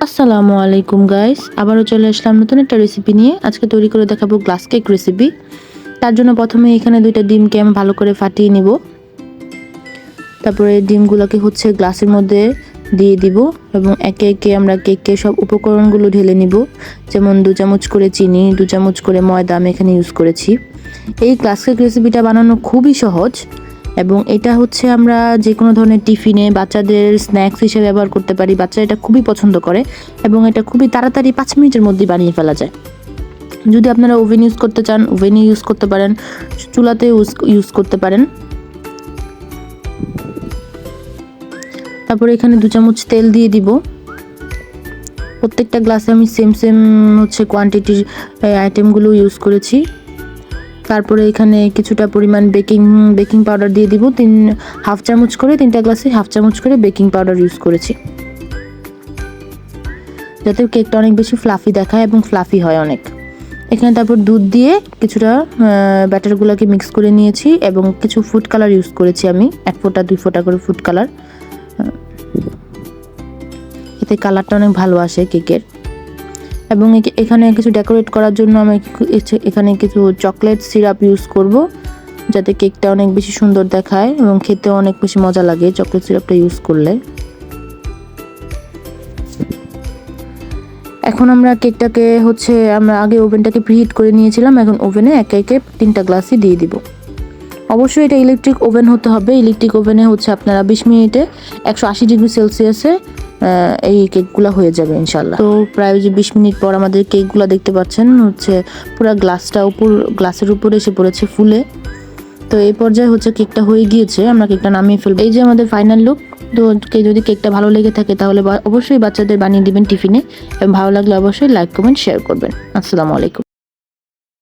আসসালামু আলাইকুম গাইস, আবারও চলে আসলাম নতুন একটা রেসিপি নিয়ে। আজকে তৈরি করে দেখাবো গ্লাস কেক রেসিপি। তার জন্য প্রথমে এখানে দুইটা ডিমকে আমি ভালো করে ফাটিয়ে নিব। তারপরে ডিমগুলোকে গ্লাসের মধ্যে দিয়ে দিব এবং একে একে আমরা কেককে সব উপকরণগুলো ঢেলে নিব। যেমন 2 চামচ করে চিনি, 2 চামচ করে ময়দা আমি এখানে ইউজ করেছি। এই গ্লাস কেক রেসিপিটা বানানো খুবই সহজ এবং এটা আমরা যে কোনো ধরনের টিফিনে বাচ্চাদের স্ন্যাক্স হিসেবে ব্যবহার করতে পারি। বাচ্চারা এটা খুবই পছন্দ করে এবং এটা খুবই তাড়াতাড়ি 5 মিনিটের মধ্যে বানিয়ে ফেলা যায়। যদি আপনারা ওভেন ইউজ করতে চান ওভেনে ইউজ করতে পারেন, চুলাতে ইউজ করতে পারেন। তারপরে এখানে 2 চামচ তেল দিয়ে দিব। প্রত্যেকটা গ্লাসে আমি সেম কোয়ান্টিটির আইটেমগুলো ইউজ করেছি। তারপরে এখানে কিছুটা পরিমাণ বেকিং পাউডার দিয়ে দিব। হাফ চামচ করে 3টা গ্লাসে হাফ চামচ করে বেকিং পাউডার ইউজ করেছি, যাতে কেকটা অনেক বেশি ফ্লাফি দেখায় এবং ফ্লাফি হয় অনেক। এখানে তারপর দুধ দিয়ে কিছুটা ব্যাটারগুলোকে মিক্স করে নিয়েছি এবং কিছু ফুড কালার ইউজ করেছি আমি, 1 ফোঁটা 2 ফোঁটা করে ফুড কালার। এতে কালারটা অনেক ভালো আসে কেকের। এবং এখানে কিছু ডেকোরেট করার জন্য আমি এখানে কিছু চকলেট সিরাপ ইউজ করব, যাতে কেকটা অনেক বেশি সুন্দর দেখায় এবং খেতে অনেক বেশি মজা লাগে চকলেট সিরাপটা ইউজ করলে। এখন আমরা কেকটাকে আমরা আগে ওভেনটাকে প্রিহিট করে নিয়েছিলাম। এখন ওভেনে একে একে 3টা গ্লাসই দিয়ে দিব। অবশ্যই এটা ইলেকট্রিক ওভেন হতে হবে। ইলেকট্রিক ওভেনে আপনারা 20 মিনিটে 180 ডিগ্রি সেলসিয়াসে এই কেকগুলো হয়ে যাবে ইনশাল্লাহ। তো প্রায় 20 মিনিট পর আমাদের কেকগুলো দেখতে পাচ্ছেন পুরো গ্লাসের উপরে এসে পড়েছে ফুলে। তো এই পর্যায়ে কেকটা হয়ে গিয়েছে, আমরা কেকটা নামিয়ে ফেলবো। এই যে আমাদের ফাইনাল লুক। তো যদি কেকটা ভালো লেগে থাকে তাহলে অবশ্যই বাচ্চাদের বানিয়ে দিবেন টিফিনে, এবং ভালো লাগলে অবশ্যই লাইক কমেন্ট শেয়ার করবেন। আসসালামু আলাইকুম।